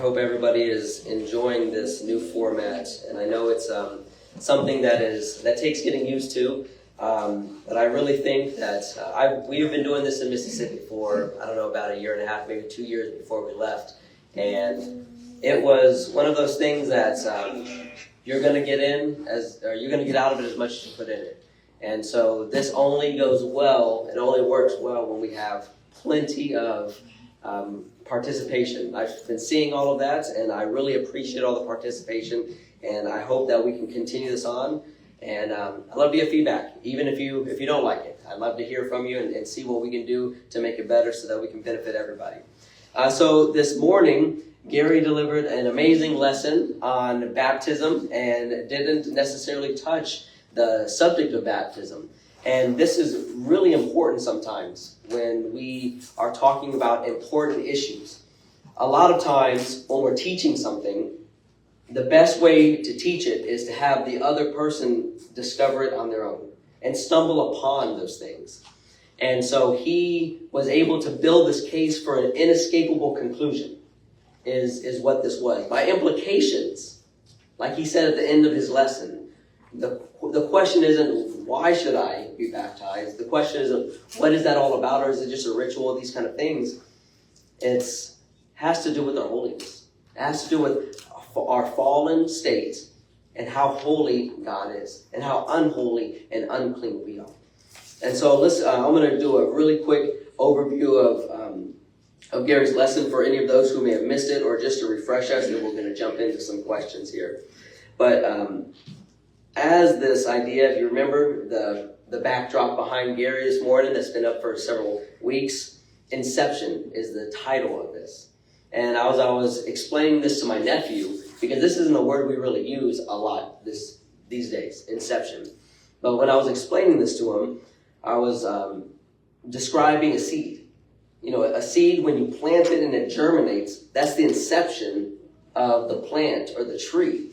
hope everybody is enjoying this new format, and I know it's something that takes getting used to. But I really think that we have been doing this in Mississippi for, I don't know, about a year and a half, maybe 2 years before we left. And it was one of those things that you're going to get you're going to get out of it as much as you put in it. And so this only goes well, it only works well when we have plenty of participation. I've been seeing all of that, and I really appreciate all the participation, and I hope that we can continue this on. And I'd love to get feedback, even if you don't like it. I'd love to hear from you and see what we can do to make it better so that we can benefit everybody. So this morning, Gary delivered an amazing lesson on baptism and didn't necessarily touch the subject of baptism. And this is really important sometimes when we are talking about important issues. A lot of times when we're teaching something, the best way to teach it is to have the other person discover it on their own and stumble upon those things. And so he was able to build this case for an inescapable conclusion, is what this was. By implications, like he said at the end of his lesson, the question isn't, why should I be baptized? The question isn't, what is that all about, or is it just a ritual, these kind of things? It has to do with our holiness. It has to do with our fallen state and how holy God is and how unholy and unclean we are. And so I'm going to do a really quick overview of Gary's lesson for any of those who may have missed it, or just to refresh us, and we're going to jump into some questions here. But as this idea, if you remember the backdrop behind Gary this morning that's been up for several weeks, Inception is the title of this. And as I was explaining this to my nephew, because this isn't a word we really use a lot these days, Inception. But when I was explaining this to him, I was describing a seed. You know, a seed, when you plant it and it germinates, that's the inception of the plant or the tree.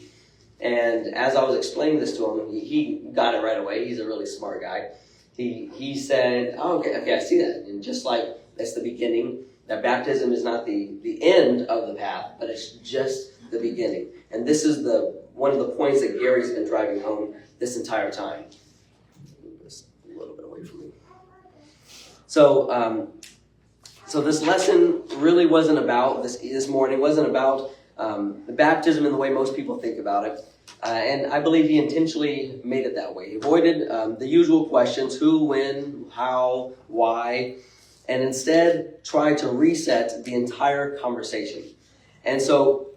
And as I was explaining this to him, he got it right away. He's a really smart guy. He said, oh, okay, I see that. And just like that's the beginning, that baptism is not the end of the path, but it's just the beginning. And this is one of the points that Gary's been driving home this entire time. Move this a little bit away from me. So this lesson really wasn't about, this morning wasn't about the baptism in the way most people think about it. And I believe he intentionally made it that way. He avoided the usual questions, who, when, how, why, and instead tried to reset the entire conversation. And so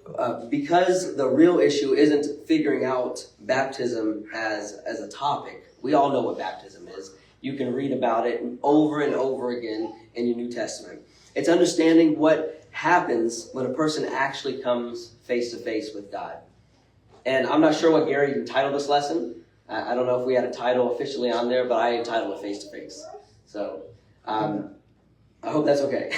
because the real issue isn't figuring out baptism as a topic, we all know what baptism is. You can read about it over and over again in your New Testament. It's understanding what happens when a person actually comes face to face with God. And I'm not sure what Gary entitled this lesson. I don't know if we had a title officially on there, but I entitled it Face to Face. So I hope that's okay.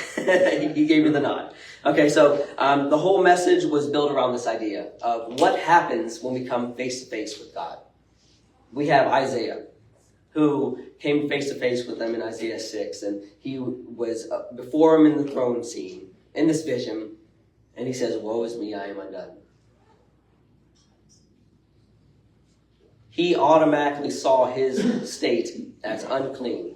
He gave me the nod. Okay, so the whole message was built around this idea of what happens when we come face to face with God. We have Isaiah, who came face to face with them in Isaiah 6, and he was before him in the throne scene, in this vision, and he says, woe is me, I am undone. He automatically saw his state as unclean.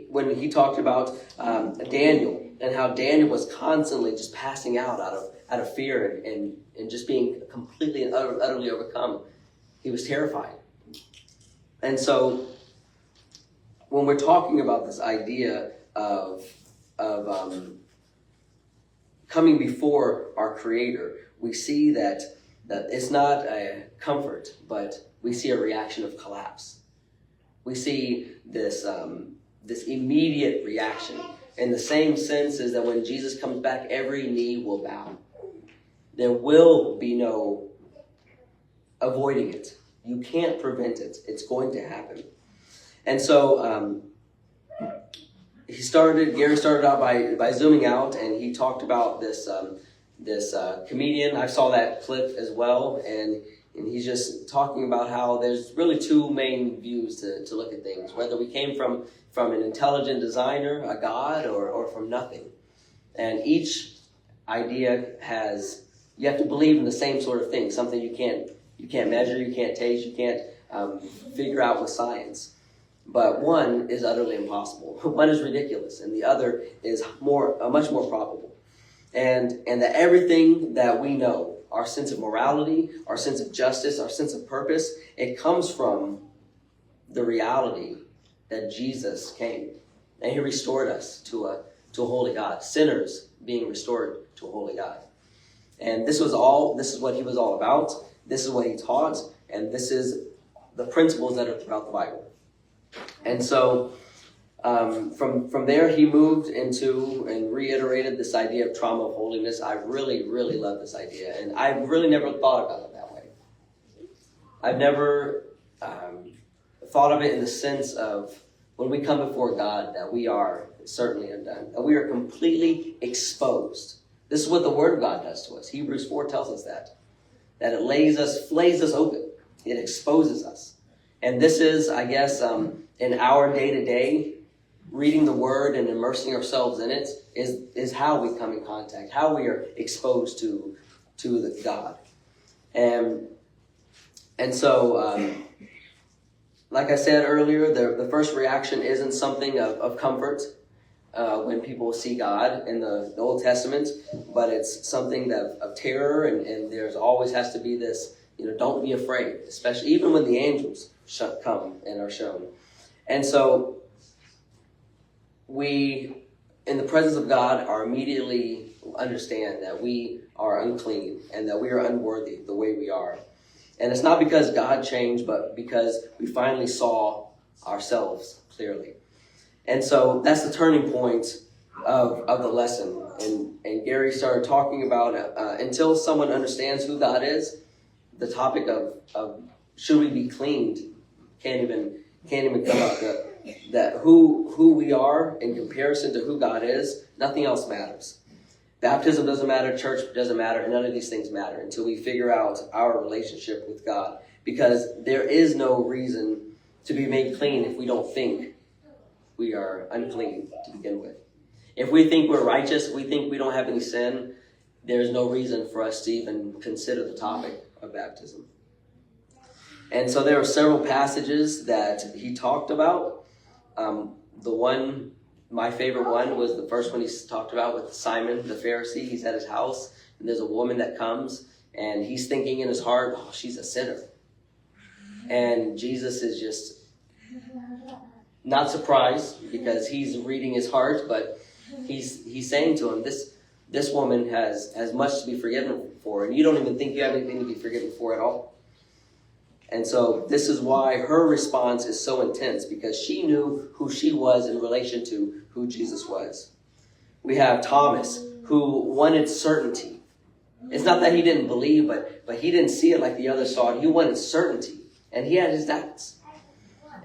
When he talked about Daniel, and how Daniel was constantly just passing out of fear and just being completely and utterly overcome, he was terrified. And so when we're talking about this idea of coming before our Creator, we see that it's not a comfort, but we see a reaction of collapse. We see this immediate reaction, in the same sense as that when Jesus comes back, every knee will bow. There will be no avoiding it. You can't prevent it. It's going to happen. And so Gary started out by zooming out, and he talked about this comedian. I saw that clip as well, and he's just talking about how there's really two main views to look at things, whether we came from an intelligent designer, a god, or from nothing. And each idea you have to believe in the same sort of thing, something you can't measure, you can't taste, you can't figure out with science. But one is utterly impossible. One is ridiculous, and the other is much more probable. And that everything that we know, our sense of morality, our sense of justice, our sense of purpose, it comes from the reality that Jesus came. And he restored us to a holy God. Sinners being restored to a holy God. And this is what he was all about. This is what he taught. And this is the principles that are throughout the Bible. And so from there, he moved into and reiterated this idea of trauma of holiness. I really, really love this idea. And I've really never thought about it that way. I've never thought of it in the sense of when we come before God, that we are certainly undone, that we are completely exposed. This is what the Word of God does to us. Hebrews 4 tells us that it flays us open. It exposes us. And this is, I guess, in our day-to-day, reading the Word and immersing ourselves in it is how we come in contact, how we are exposed to the God. And so, like I said earlier, the first reaction isn't something of comfort when people see God in the Old Testament, but it's something of terror, and there's always has to be this, don't be afraid, especially even when the angels come and are shown. And so we, in the presence of God, are immediately understand that we are unclean and that we are unworthy the way we are. And it's not because God changed, but because we finally saw ourselves clearly. And so that's the turning point of the lesson. And Gary started talking about until someone understands who God is, the topic of should we be cleaned can't even come up. That who we are in comparison to who God is, nothing else matters. Baptism doesn't matter, church doesn't matter, and none of these things matter until we figure out our relationship with God. Because there is no reason to be made clean if we don't think we are unclean to begin with. If we think we're righteous, we think we don't have any sin, there's no reason for us to even consider the topic of baptism. And so there are several passages that he talked about. My favorite one was the first one he talked about with Simon the Pharisee. He's at his house, and there's a woman that comes, and he's thinking in his heart, oh, she's a sinner. And Jesus is just not surprised because he's reading his heart, but he's saying to him, this woman has much to be forgiven for, and you don't even think you have anything to be forgiven for at all. And so this is why her response is so intense, because she knew who she was in relation to who Jesus was. We have Thomas, who wanted certainty. It's not that he didn't believe, but he didn't see it like the others saw it. He wanted certainty, and he had his doubts.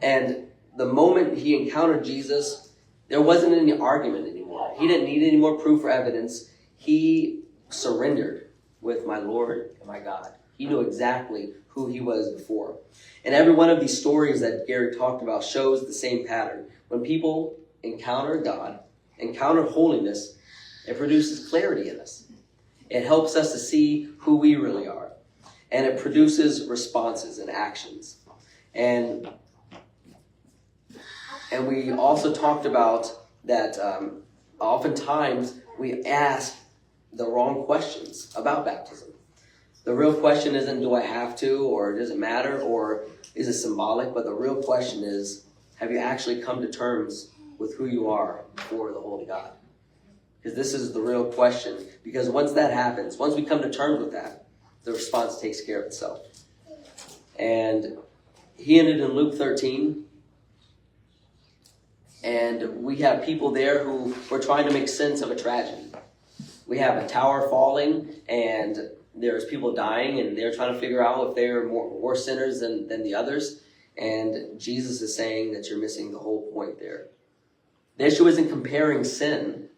And the moment he encountered Jesus, there wasn't any argument anymore. He didn't need any more proof or evidence. He surrendered with my Lord and my God. He knew exactly who he was before. And every one of these stories that Gary talked about shows the same pattern. When people encounter God, encounter holiness, it produces clarity in us. It helps us to see who we really are. And it produces responses and actions. And we also talked about that oftentimes we ask the wrong questions about baptism. The real question isn't, do I have to, or does it matter, or is it symbolic? But the real question is, have you actually come to terms with who you are before the Holy God? Because this is the real question. Because once that happens, once we come to terms with that, the response takes care of itself. And he ended in Luke 13. And we have people there who were trying to make sense of a tragedy. We have a tower falling, and there's people dying, and they're trying to figure out if they're more sinners than the others. And Jesus is saying that you're missing the whole point there. The issue isn't comparing sin,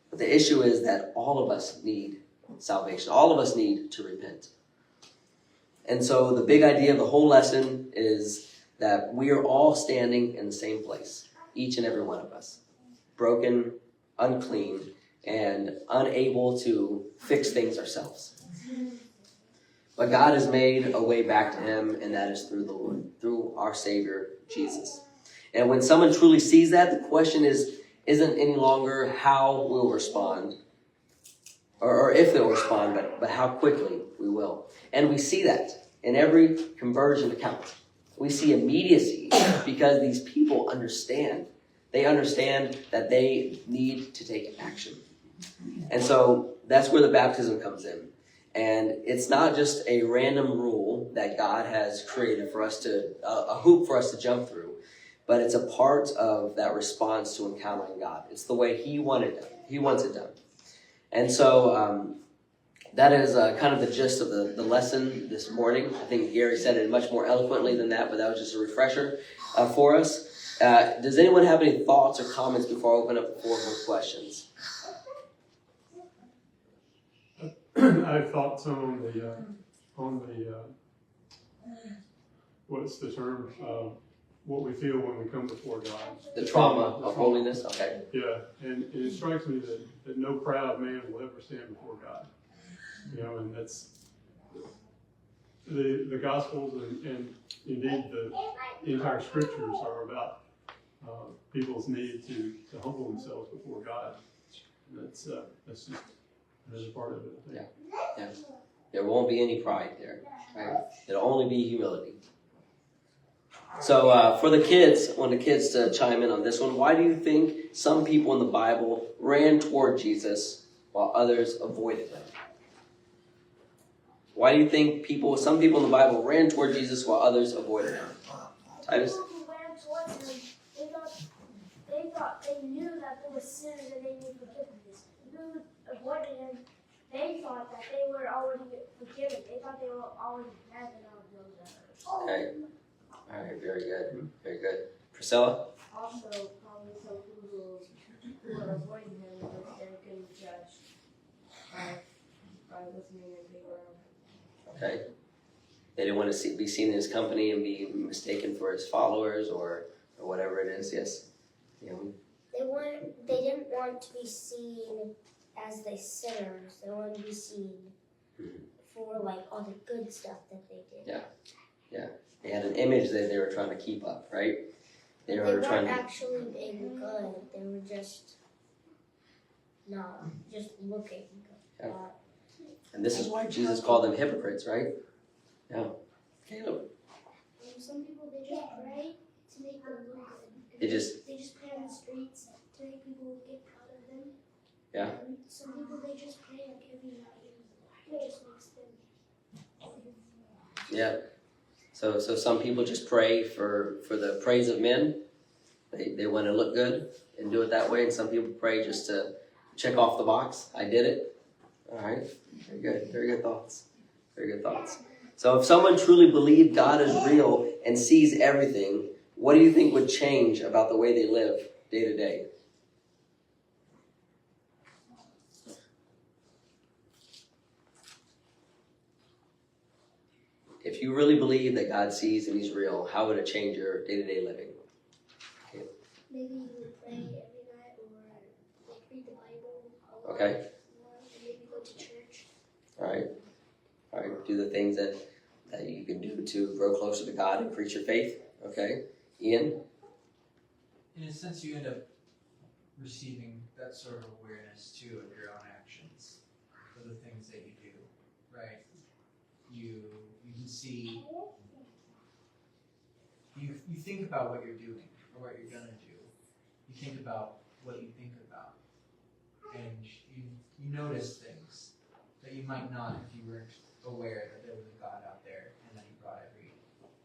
but the issue is that all of us need salvation. All of us need to repent. And so the big idea of the whole lesson is that we are all standing in the same place, each and every one of us, broken, unclean, and unable to fix things ourselves. But God has made a way back to him, and that is through the Lord, through our Savior, Jesus. And when someone truly sees that, the question isn't any longer how we'll respond, or if they'll respond, but how quickly we will. And we see that in every conversion account. We see immediacy because these people understand. They understand that they need to take action. And so that's where the baptism comes in. And it's not just a random rule that God has created for us to, a hoop for us to jump through, but it's a part of that response to encountering God. It's the way He wanted it. He wants it done. And so that is kind of the gist of the lesson this morning. I think Gary said it much more eloquently than that, but that was just a refresher for us. Does anyone have any thoughts or comments before I open up the floor for questions? I thought some on the what's the term? What we feel when we come before God. The trauma of holiness? Okay. Yeah, and it strikes me that no proud man will ever stand before God. You know, and that's the Gospels and indeed the entire Scriptures are about people's need to humble themselves before God. And that's just another part of it, I think. Yeah. There won't be any pride there. Right? It'll only be humility. So for the kids, I want the kids to chime in on this one. Why do you think some people in the Bible ran toward Jesus while others avoided him? Why do you think some people in the Bible ran toward Jesus while others avoided him? Titus? Some people ran towards him. They knew that they were sinners and they needed forgiveness. People who avoided him, they thought that they were already forgiven. They thought they were already in heaven on those earth. Okay. All right, very good. Very good. Priscilla? Also, probably some people who were avoiding him because they couldn't judge by listening and being around him. Okay. They didn't want to be seen in his company and be mistaken for his followers or whatever it is. Yes? Yeah. They didn't want to be seen as the sinners. They wanted to be seen for like all the good stuff that they did. Yeah. They had an image that they were trying to keep up, right? They weren't actually being good. They were just looking good. Yeah. And this is why Jesus called them hypocrites, right? Yeah. Caleb. Some people, they just pray to make them look good. They just pray on the streets to make people get proud of them. Yeah. And some people, they just pray like every night. It just makes them. Yeah. So some people just pray for the praise of men. They want to look good and do it that way. And some people pray just to check off the box. I did it. All right. Very good. Very good thoughts. Very good thoughts. So if someone truly believed God is real and sees everything, what do you think would change about the way they live day to day? If you really believe that God sees and He's real, how would it change your day-to-day living? Okay. Maybe you would pray every night or like read the Bible. Okay. And maybe go to church. All right. Do the things that you can do to grow closer to God and increase your faith. Okay. Ian? In a sense, you end up receiving that sort of awareness too of your own actions for the things that you do, right? You can see, you think about what you're doing or what you're gonna do. You think about what you think about, and you notice things that you might not if you weren't aware that there was a God out there and that He brought every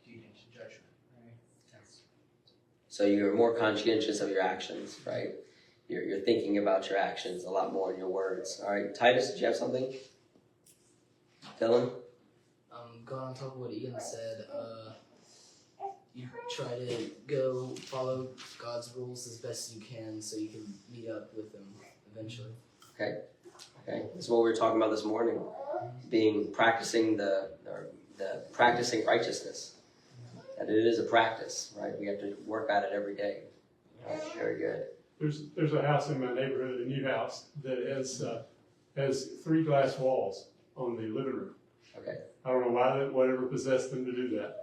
deed into judgment, right? So you're more conscientious of your actions, right? You're thinking about your actions a lot more than your words. All right, Titus, did you have something? Dylan? Going on top of what Ian said, you try to follow God's rules as best you can so you can meet up with Him eventually. Okay. This is what we were talking about this morning, practicing the practicing righteousness. That it is a practice, right? We have to work at it every day. All right, very good. there's a house in my neighborhood, a new house, that has 3 glass walls on the living room. Okay. I don't know whatever possessed them to do that.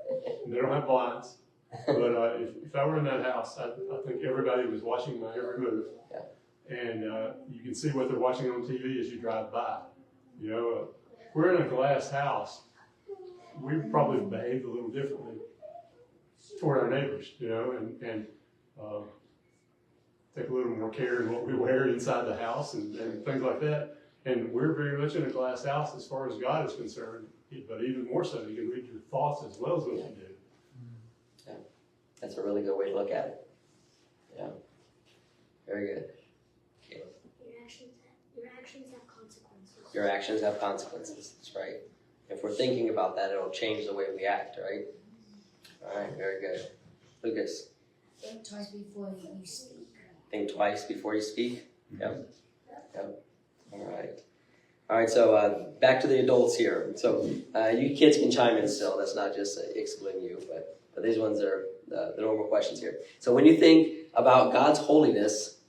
And they don't have blinds. But if I were in that house, I think everybody was watching my every move. Yeah. And you can see what they're watching on TV as you drive by. You know, if we're in a glass house, we would probably behave a little differently toward our neighbors, you know, and take a little more care in what we wear inside the house and things like that. And we're very much in a glass house as far as God is concerned, but even more so, you can read your thoughts as well as what you do. Yeah, that's a really good way to look at it. Yeah, very good. Okay. Your actions have consequences. Your actions have consequences. That's right. If we're thinking about that, it'll change the way we act, right? All right, very good. Lucas, Think twice before you speak. think twice before you speak. Yep. Yep. All right. All right, so back to the adults here. So you kids can chime in still. That's not just excluding you, but these ones are the normal questions here. So when you think about God's holiness,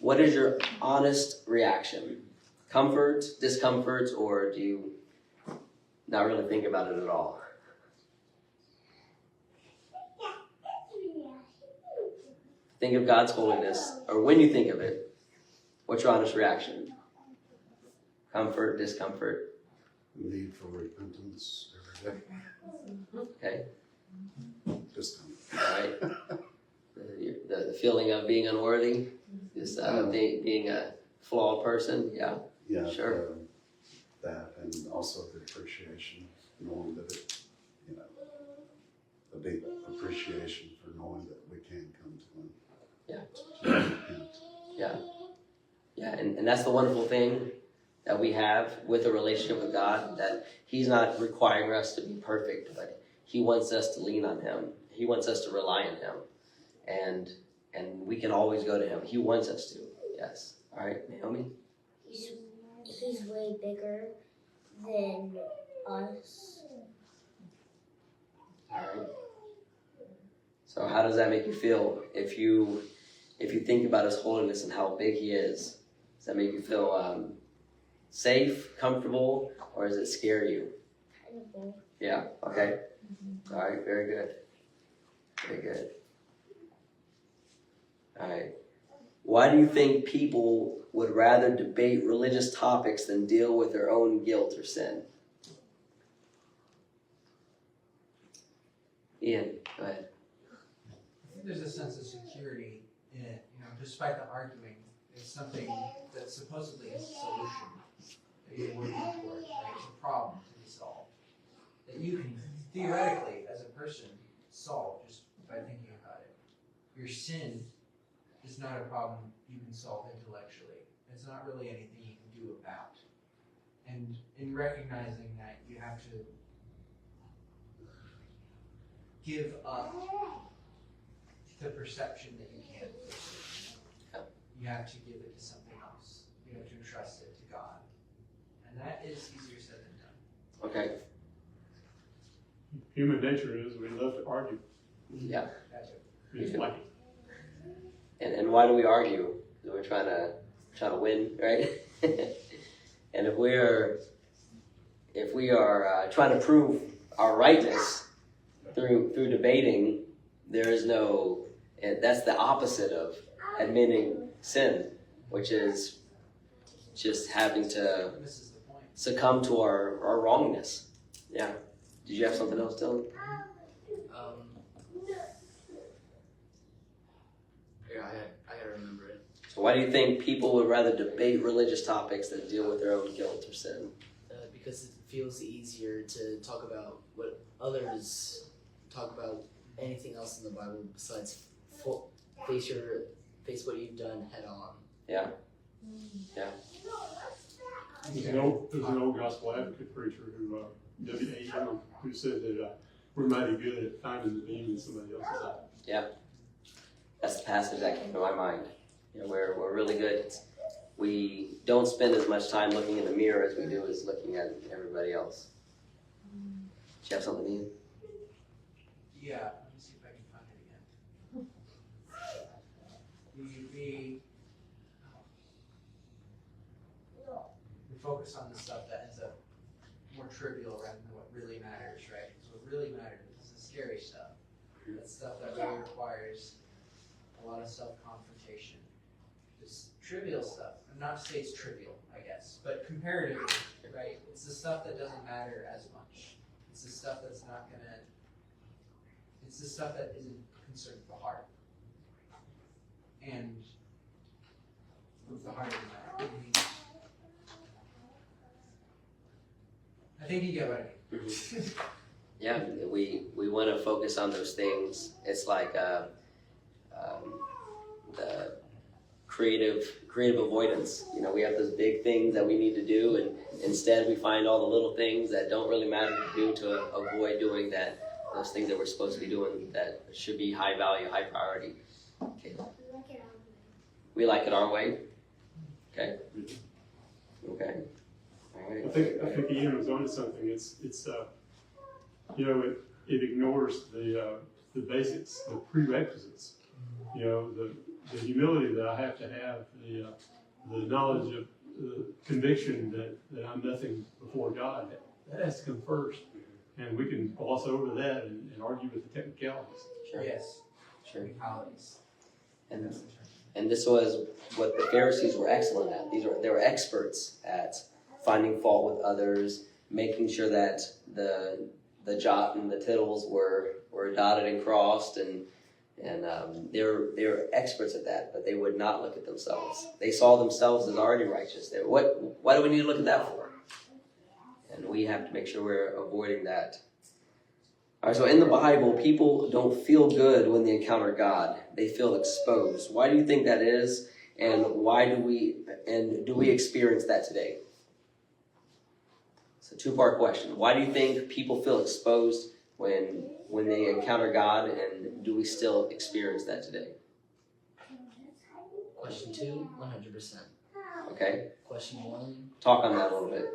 what is your honest reaction? Comfort, discomfort, or do you not really think about it at all? Think of God's holiness, or when you think of it, what's your honest reaction? Comfort, discomfort. Need for repentance every day. Okay, Just all right. The feeling of being unworthy, just being a flawed person. Yeah, sure. That, and also the appreciation, knowing that it, you know, a big appreciation for knowing that we can come to Him. Yeah. Yeah, and that's the wonderful thing that we have with a relationship with God, that He's not requiring us to be perfect, but He wants us to lean on Him. He wants us to rely on Him. And we can always go to Him. He wants us to. Yes. All right, Naomi? He's way bigger than us. All right. So how does that make you feel if you think about His holiness and how big He is? Does that make you feel safe, comfortable, or does it scare you? Kind of both. Yeah. Okay. All right. Very good. Very good. All right. Why do you think people would rather debate religious topics than deal with their own guilt or sin? Ian, go ahead. I think there's a sense of security in it, you know, despite the arguing. It's something that supposedly is a solution that you're working toward, right? It's a problem to be solved. That you can theoretically, as a person, solve just by thinking about it. Your sin is not a problem you can solve intellectually. It's not really anything you can do about. And in recognizing that, you have to give up the perception that you can't fix it. You have to give it to something else. You have to entrust it to God. And that is easier said than done. Okay. Human nature is we love to argue. Yeah. That's it. It's like And why do we argue? We're trying to win, right? And if we are trying to prove our rightness through debating, there is no. And that's the opposite of admitting sin, which is just having to Misses the point. succumb to our wrongness. Yeah. Did you have something else, Dylan? Yeah, I gotta remember it. So why do you think people would rather debate religious topics than deal with their own guilt or sin? Because it feels easier to talk about what others talk about, anything else in the Bible besides face what you've done head on. Yeah. there's an old gospel advocate preacher who W.A. Young, who said that we're mighty good at finding the beam in somebody else's eye. That's the passage that came to my mind. You know, we're really good. We don't spend as much time looking in the mirror as we do as looking at everybody else. Do you have something, Ian? Yeah, let me see if I can find it again. We focus on the stuff that ends up more trivial rather than what really matters, right? Because what really matters is the scary stuff. That stuff that really requires a lot of self-confrontation. This trivial stuff, I'm not to say it's trivial, I guess, but comparatively, right? It's the stuff that doesn't matter as much. It's the stuff that's not gonna, it's the stuff that isn't concerned with the heart. And with the heart of the matter. I think you get what I mean. Yeah, we want to focus on those things. It's like the creative avoidance. You know, we have those big things that we need to do, and instead we find all the little things that don't really matter to do to avoid doing those things that we're supposed to be doing that should be high value, high priority. Okay. We like it our way. Okay. Okay. All right. I think Ian was onto something. It's you know, it ignores the basics, the prerequisites. You know, the humility that I have to have, the knowledge of the conviction that I'm nothing before God. That has to come first, and we can gloss over that and argue with the technicalities. Sure. Yes. Sure. Technicalities. And this was what the Pharisees were excellent at. They were experts at finding fault with others, making sure that the jot and the tittles were dotted and crossed, and they were experts at that. But they would not look at themselves. They saw themselves as already righteous. Why do we need to look at that for? And we have to make sure we're avoiding that. All right, so in the Bible, people don't feel good when they encounter God. They feel exposed. Why do you think that is? And do we experience that today? It's a two-part question. Why do you think people feel exposed when they encounter God, and do we still experience that today? Question 2, 100%. Okay, Question 1, talk on that a little bit.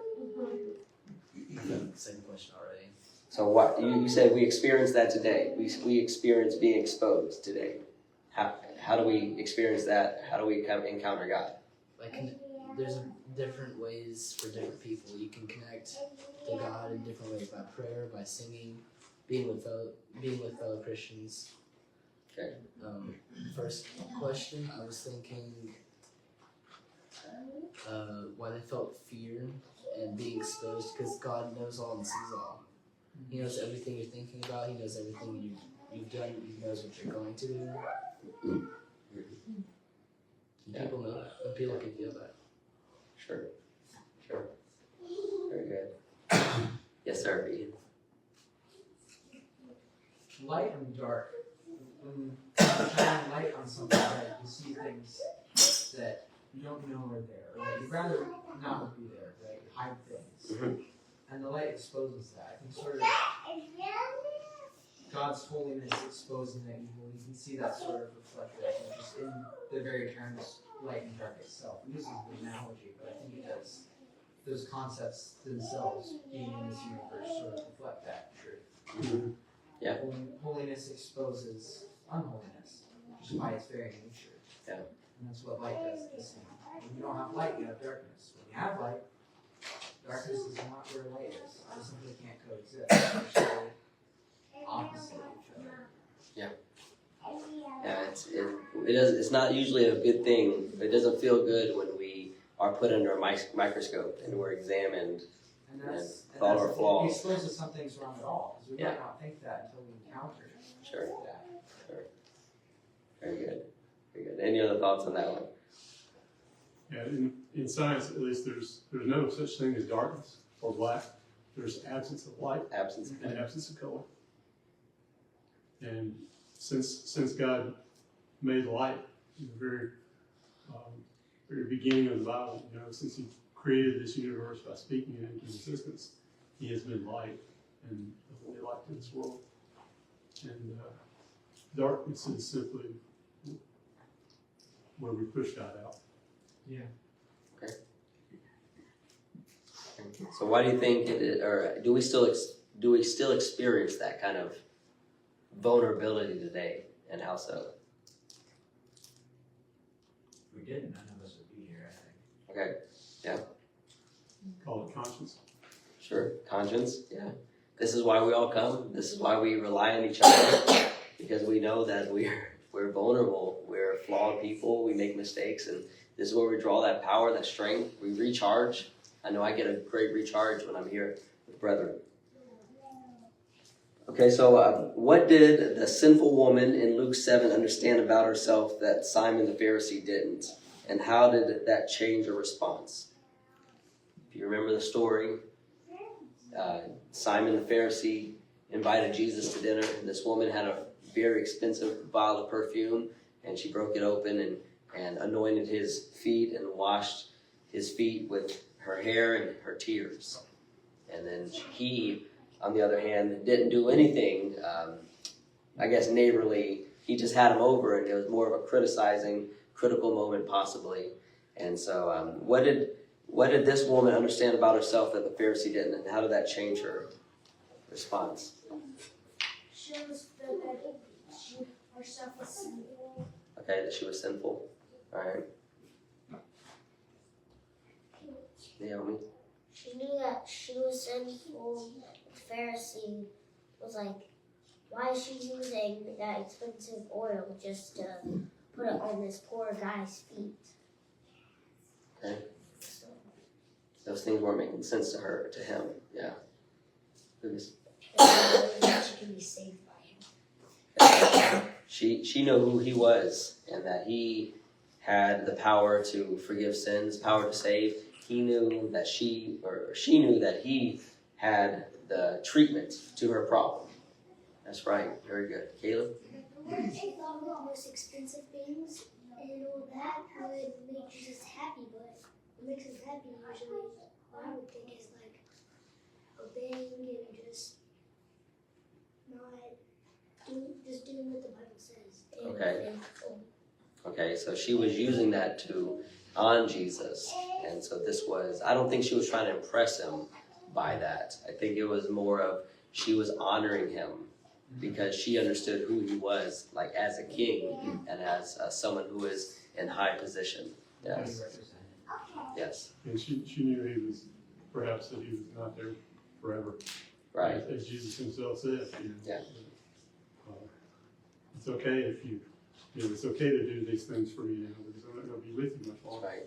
second question already. So what you said we experience that today. We experience being exposed today. How do we experience that? How do we encounter God? There's different ways for different people. You can connect to God in different ways, by prayer, by singing, being with fellow Christians. Okay. First question, I was thinking why they felt fear and being exposed, because God knows all and sees all. He knows everything you're thinking about. He knows everything you've done. He knows what you're going to do. And people know that, and people can feel that. Sure. Very good. Yes, sir, Ian. Light and dark. When you shine light on something, right, you see things that you don't know are there, or you'd rather not be there, right? You hide things. Mm-hmm. And the light exposes that. I think sort of God's holiness exposing that evil. You can see that sort of reflected, I think, just in the very terms light and dark itself. It uses the analogy, but I think it does. Those concepts themselves, being in this universe, sort of reflect that truth. Mm-hmm. Yeah. Holiness exposes unholiness, just by its very nature. Yeah. And that's what light does. When you don't have light, you have darkness. When you have light, darkness is not where light is. They simply can't coexist. They're so opposite of each other. Yeah, it's not usually a good thing. It doesn't feel good when we are put under a microscope and we're examined And and all our it flaws. exposes something's wrong at all, because we might not think that until we encounter Sure. that. Very good. Very good. Any other thoughts on that one? Yeah, in science, at least, there's no such thing as darkness or black. There's absence of light Absence of and absence of color. And since God made light in the very beginning of the Bible, you know, since He created this universe by speaking it into existence, He has been light and the holy light to this world. And darkness is simply where we push God out. Yeah. So why do you think or do we still experience that kind of vulnerability today, and how so? If we didn't, none of us would be here, I think. Okay, Call it conscience. sure. Conscience, yeah. This is why we all come. This is why we rely on each other, because we know that we're vulnerable. We're flawed people. We make mistakes, and this is where we draw that power, that strength. We recharge. I know I get a great recharge when I'm here with brethren. Okay, so what did the sinful woman in Luke 7 understand about herself that Simon the Pharisee didn't? And how did that change her response? If you remember the story, Simon the Pharisee invited Jesus to dinner, and this woman had a very expensive vial of perfume, and she broke it open and anointed his feet and washed his feet with her hair and her tears. And then he, on the other hand, didn't do anything, I guess, neighborly. He just had him over, and it was more of a critical moment possibly. And so what did this woman understand about herself that the Pharisee didn't, and how did that change her response? Shows that she herself was sinful. Okay, that she was sinful. All right. Naomi? She knew that she was sinful. The Pharisee was like, why is she using that expensive oil just to put it on this poor guy's feet? Okay. So, Those things weren't making sense to her, to him. Yeah. Goodness. that she can be saved by him. She knew who he was and that he had the power to forgive sins, power to save. He knew that she knew that he had the treatment to her problem. That's right. Very good. Caleb? She thought of the most expensive things and all that would make Jesus happy, but what makes us happy usually, what I would think is like obeying and just doing what the Bible says. Okay. Okay, so she was using that on Jesus. And so this was, I don't think she was trying to impress him by that. I think it was more of she was honoring him because she understood who he was, like as a king and as someone who is in high position. Yes. Yes. And she knew he was, perhaps that he was not there forever. Right. As Jesus himself said. Yeah. It's okay if it's okay to do these things for me now because I'm not going to be with you much longer. Right.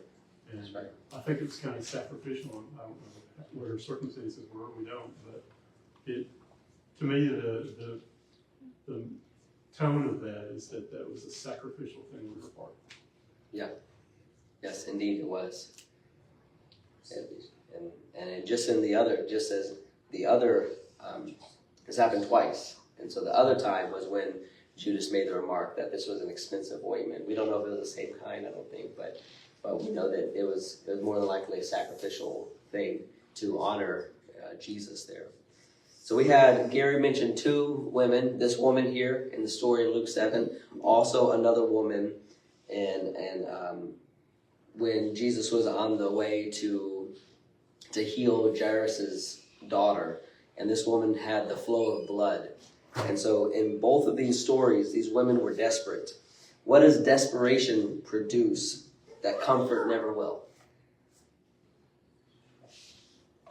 And That's right. I think it's kind of sacrificial. I don't know what her circumstances were. We don't. But to me, the tone of that is that was a sacrificial thing on her part. Yes, indeed it was. And it just as the other, this happened twice. And so the other time was when Judas made the remark that this was an expensive ointment. We don't know if it was the same kind, I don't think, but we know that it was more than likely a sacrificial thing to honor Jesus there. So we had, Gary mentioned two women, this woman here in the story of Luke 7, also another woman, and when Jesus was on the way to heal Jairus' daughter, and this woman had the flow of blood. And so in both of these stories, these women were desperate. What does desperation produce that comfort never will?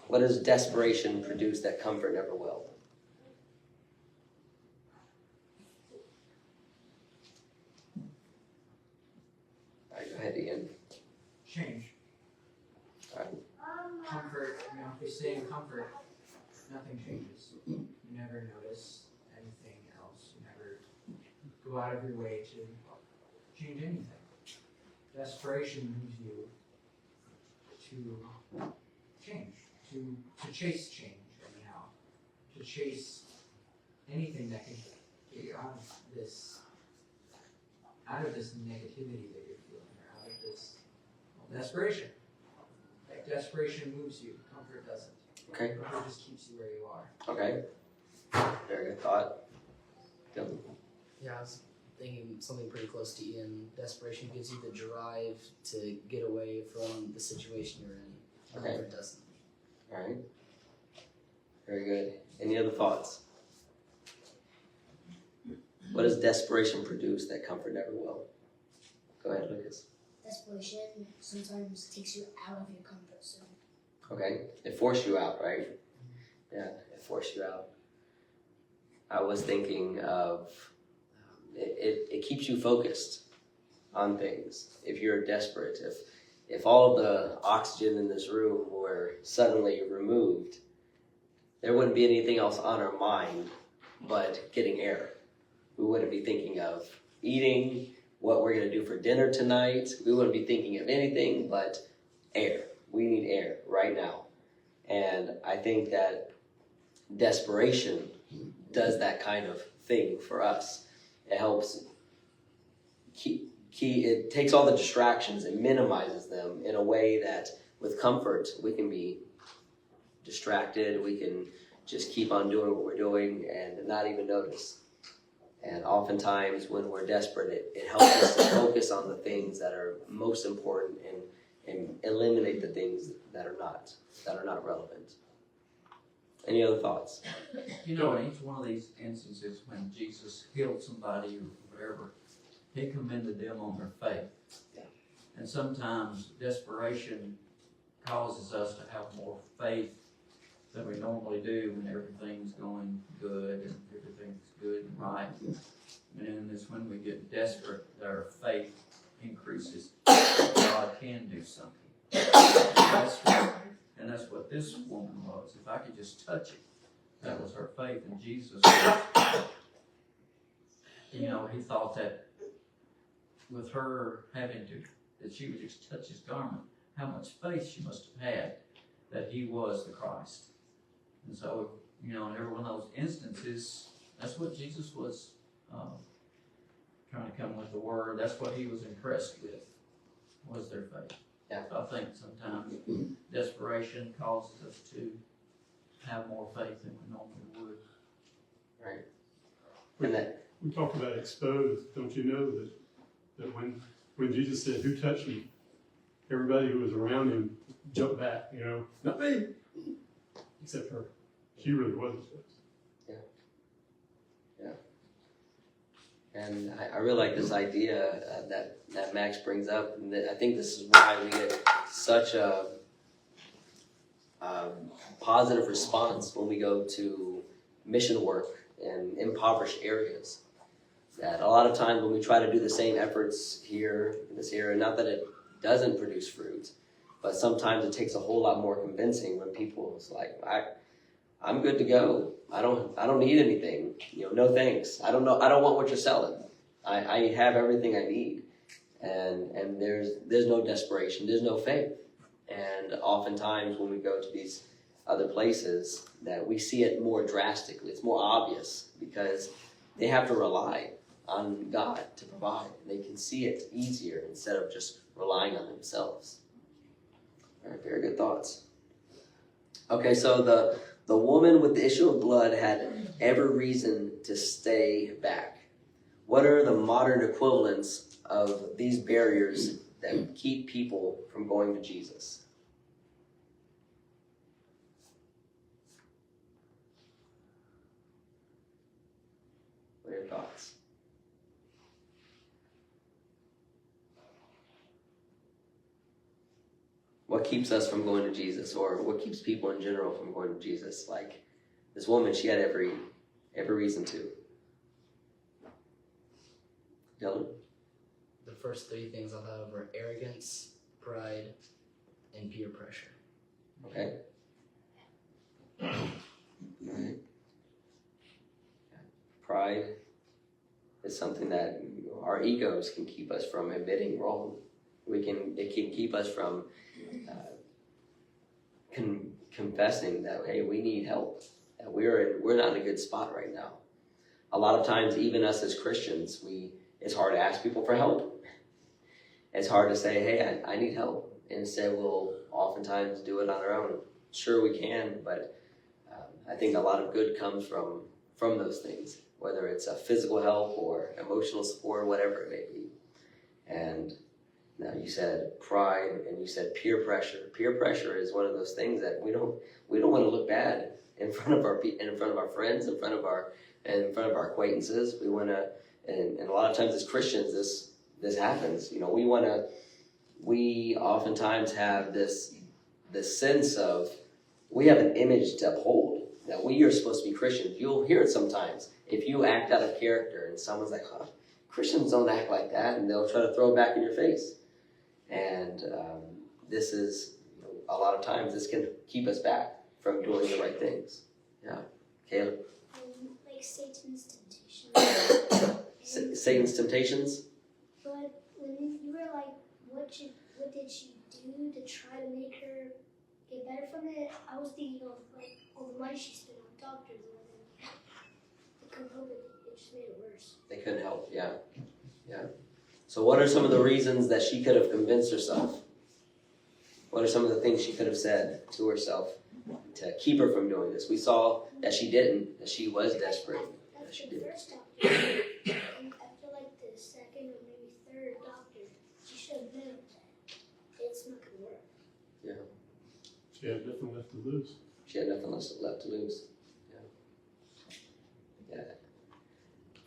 What does desperation produce that comfort never will? All right, go ahead, Ian. Change. All right. Comfort, if you stay in comfort, nothing changes. You never notice anything else. You never go out of your way to change anything. Desperation moves you to change, to chase change anyhow, to chase anything that can get you out of this negativity that you're feeling, or out of this desperation. Like desperation moves you, comfort doesn't. Okay. Comfort just keeps you where you are. Okay. Very good thought. Dylan. Yeah, I was thinking something pretty close to Ian. Desperation gives you the drive to get away from the situation you're in. Okay. Comfort doesn't. All right. Very good. Any other thoughts? What does desperation produce that comfort never will? Go ahead, Lucas. desperation sometimes takes you out of your comfort zone. Okay, it forced you out, right? Yeah, it forced you out. I was thinking of it keeps you focused on things. If you're desperate, if all of the oxygen in this room were suddenly removed, there wouldn't be anything else on our mind but getting air. We wouldn't be thinking of eating, what we're going to do for dinner tonight. We wouldn't be thinking of anything but air. We need air right now. And I think that desperation does that kind of thing for us. It helps it takes all the distractions and minimizes them in a way that with comfort we can be distracted, we can just keep on doing what we're doing and not even notice. And oftentimes when we're desperate, it helps us to focus on the things that are most important and eliminate the things that are not relevant. Any other thoughts? You know, in each one of these instances when Jesus healed somebody or whatever, he commended them on their faith. Yeah. And sometimes desperation causes us to have more faith than we normally do when everything's going good and everything's good and right. And it's when we get desperate that our faith increases. God can do something. And that's what this woman was. If I could just touch it, that was her faith in Jesus. You know, he thought that with her having to, that she would just touch his garment, how much faith she must have had that he was the Christ. And so, you know, in every one of those instances, that's what Jesus was trying to come with the word. That's what he was impressed with, was their faith. Yeah. So I think sometimes desperation causes us to have more faith than we normally would. Right. And that We talked about exposed. Don't you know that when Jesus said, "Who touched me?" everybody who was around him jumped back. You know, not me, except her. She really was exposed. And I really like this idea that Max brings up. And I think this is why we get such a positive response when we go to mission work in impoverished areas. That a lot of times when we try to do the same efforts here in this area, not that it doesn't produce fruit, but sometimes it takes a whole lot more convincing when people is like, I'm good to go. I don't need anything. You know, no thanks. I don't want what you're selling. I have everything I need. And there's no desperation. There's no faith. And oftentimes when we go to these other places, that we see it more drastically. It's more obvious because they have to rely on God to provide. They can see it easier instead of just relying on themselves. All right, very good thoughts. Okay, so the woman with the issue of blood had every reason to stay back. What are the modern equivalents of these barriers that keep people from going to Jesus? What are your thoughts? What keeps us from going to Jesus, or what keeps people in general from going to Jesus? Like this woman, she had every reason to. Dylan? The first three things I'll have are arrogance, pride, and peer pressure. Okay. Right. Pride is something that our egos can keep us from admitting wrong. It can keep us from confessing that, hey, we need help, that we're not in a good spot right now. A lot of times, even us as Christians, it's hard to ask people for help. It's hard to say, hey, I need help. Instead, we'll oftentimes do it on our own. Sure, we can, but I think a lot of good comes from those things, whether it's a physical help or emotional support, whatever it may be. And now you said pride, and you said peer pressure. Peer pressure is one of those things that we don't want to look bad in front of our friends, in front of our acquaintances. We want to, and a lot of times as Christians, this happens. You know, we want to we oftentimes have this sense of we have an image to uphold, that we are supposed to be Christians. You'll hear it sometimes. If you act out of character and someone's like, huh, Christians don't act like that, and they'll try to throw it back in your face. And this is, a lot of times, this can keep us back from doing the right things. Yeah. Caleb? Like Satan's temptation. Satan's temptations? But when you were like, what did she do to try to make her get better from it? I was thinking of like all the money she spent on doctors and everything. It couldn't help it. It just made it worse. They couldn't help, yeah. So what are some of the reasons that she could have convinced herself? What are some of the things she could have said to herself to keep her from doing this? We saw that she didn't, that she was desperate. That That's she the did. first doctor. And after like the second or maybe third doctor, she should have known that it's not gonna work. She had nothing left to lose. She had nothing left to lose. Yeah.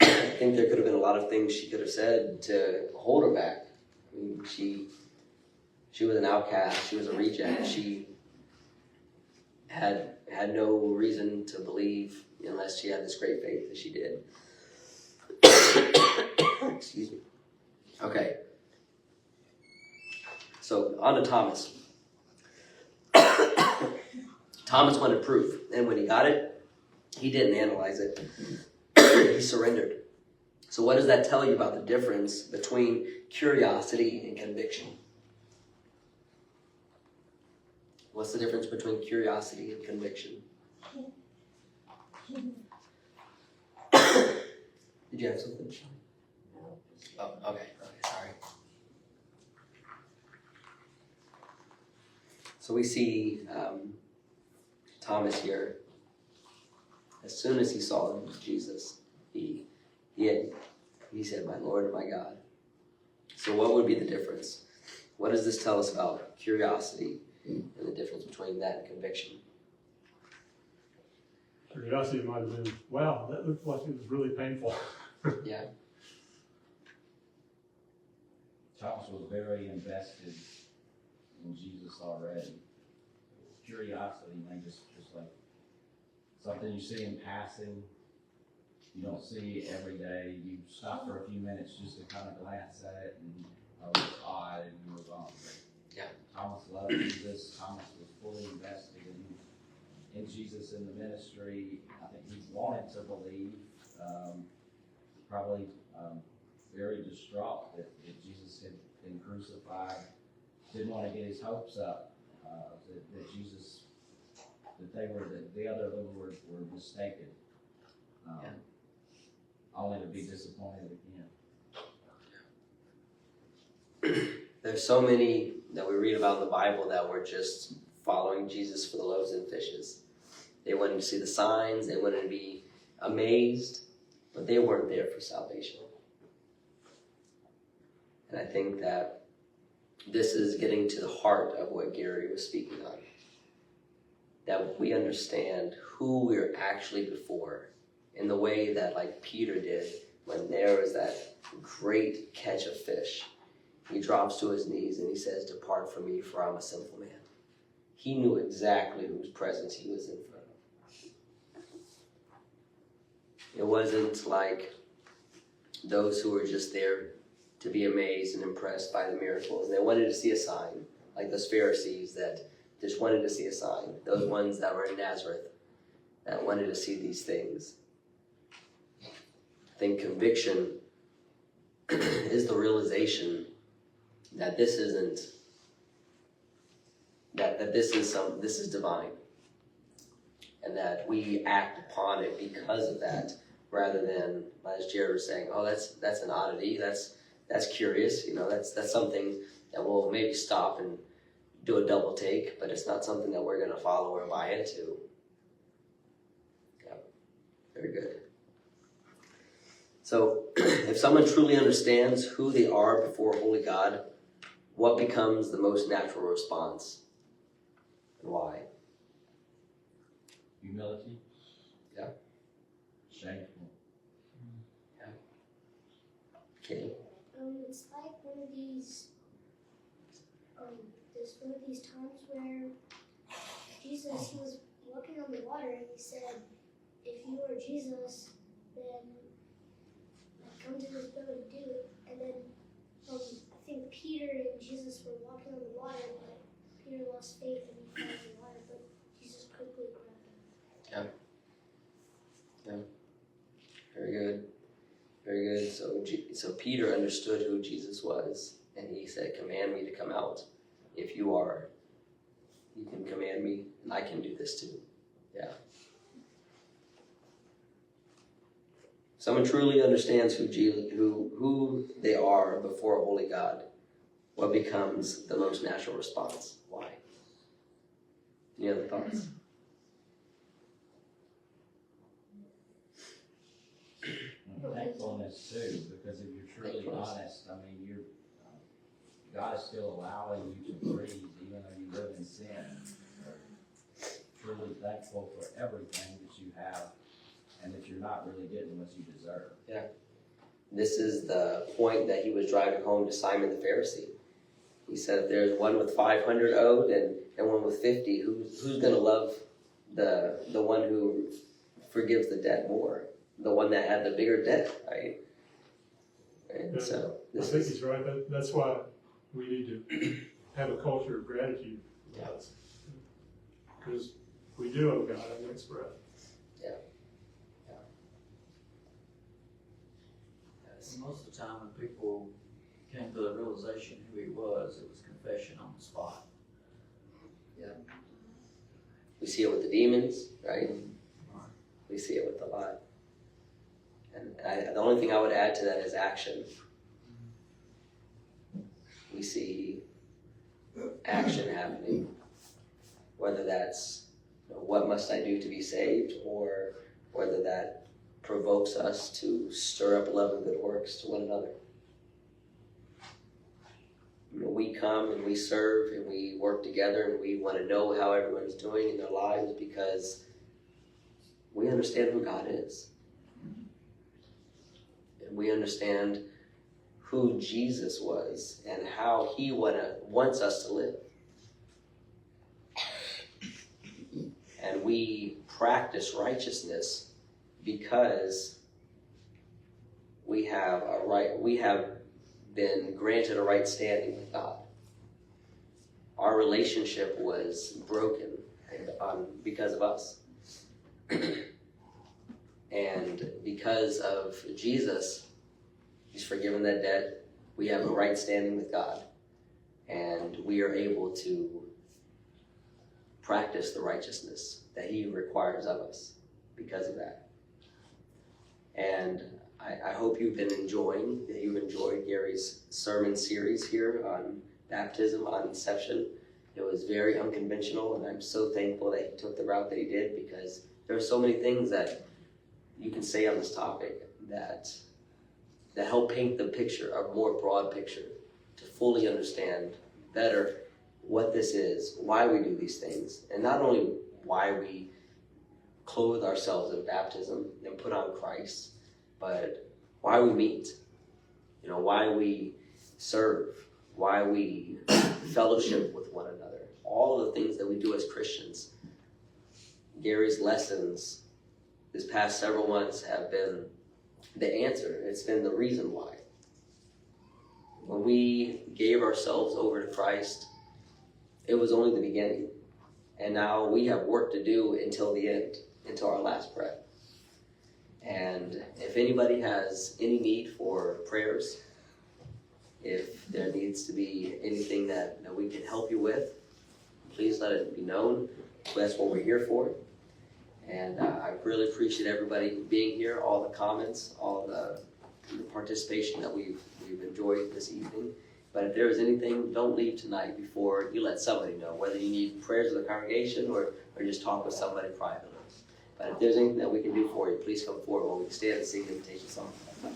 I think there could have been a lot of things she could have said to hold her back. I mean, she was an outcast. She was a reject. She had no reason to believe unless she had this great faith that she did. Excuse me. Okay. So on to Thomas. Thomas wanted proof, and when he got it, he didn't analyze it. He surrendered. So what does that tell you about the difference between curiosity and conviction? What's the difference between curiosity and conviction? Did you have something? Oh, okay, sorry. So we see Thomas here. As soon as he saw Jesus, he said, "My Lord and my God." So what would be the difference? What does this tell us about curiosity and the difference between that and conviction? Curiosity might have been, wow, that looked like it was really painful. Yeah. Thomas was very invested in Jesus already. Curiosity may just like something you see in passing, you don't see every day. You stop for a few minutes just to kind of glance at it and it's odd and you move on. Yeah. Thomas loved Jesus. Thomas was fully invested in Jesus in the ministry. I think he wanted to believe, probably very distraught that Jesus had been crucified. Didn't want to get his hopes up that Jesus, that the other little were mistaken. Only to be disappointed again. There's so many that we read about in the Bible that were just following Jesus for the loaves and fishes. They wanted to see the signs, they wanted to be amazed, but they weren't there for salvation. And I think that this is getting to the heart of what Gary was speaking on. That we understand who we're actually before in the way that like Peter did when there was that great catch of fish. He drops to his knees and he says, "Depart from me, for I'm a sinful man." He knew exactly whose presence he was in front of. It wasn't like those who were just there to be amazed and impressed by the miracles. And they wanted to see a sign, like those Pharisees that just wanted to see a sign. Those ones that were in Nazareth that wanted to see these things. I think conviction is the realization that this isn't, that this is divine. And that we act upon it because of that, rather than, as Jared was saying, oh, that's an oddity, that's curious, that's something that we'll maybe stop and do a double take, but it's not something that we're going to follow or buy into. Yeah, very good. So, if someone truly understands who they are before a holy God, what becomes the most natural response? And why? Humility. Yeah. Shameful. Okay. It's like one of these is one of these times where Jesus, he was walking on the water and he said, if you are Jesus, then come to this boat and do it. And then I think Peter and Jesus were walking on the water, but Peter lost faith and he fell in the water, but Jesus quickly grabbed him. Very good. Very good. So Peter understood who Jesus was, and he said, command me to come out. If you are, you can command me, and I can do this too. Yeah. Someone truly understands who they are before a holy God. What becomes the most natural response? Why? Any other thoughts? Thankfulness too, because if you're truly honest, I mean, God is still allowing you to breathe, even though you live in sin. Truly thankful for everything that you have, and that you're not really getting what you deserve. Yeah. This is the point that he was driving home to Simon the Pharisee. He said, if there's one with 500 owed and one with 50, who's going to love the one who forgives the debt more? The one that had the bigger debt, right? And Yeah, so I think he's right. That's why we need to have a culture of gratitude. Yeah. Because we do owe God our next breath. Most of the time when people came to the realization who he was, it was confession on the spot. we see it with the demons, right? We see it with the lot. And the only thing I would add to that is action. We see action happening, whether that's what must I do to be saved, or whether that provokes us to stir up love and good works to one another. We come and we serve and we work together and we want to know how everyone's doing in their lives because we understand who God is. And we understand who Jesus was and how he wants us to live. And we practice righteousness because we have been granted a right standing with God. Our relationship was broken because of us. And because of Jesus, he's forgiven that debt. We have a right standing with God. And we are able to practice the righteousness that he requires of us because of that. And I hope you've enjoyed Gary's sermon series here on baptism, on Inception. It was very unconventional, and I'm so thankful that he took the route that he did, because there are so many things that you can say on this topic that help paint the picture, a more broad picture, to fully understand better what this is, why we do these things, and not only why we clothe ourselves in baptism and put on Christ, but why we meet, why we serve, why we fellowship with one another, all of the things that we do as Christians. Gary's lessons this past several months have been the answer. It's been the reason why. When we gave ourselves over to Christ, it was only the beginning. And now we have work to do until the end, until our last breath. And if anybody has any need for prayers, if there needs to be anything that we can help you with, please let it be known. That's what we're here for. And I really appreciate everybody being here, all the comments, all the participation that we've enjoyed this evening. But if there is anything, don't leave tonight before you let somebody know, whether you need prayers of the congregation or just talk with somebody privately. But if there's anything that we can do for you, please come forward while we stand and sing the invitation song.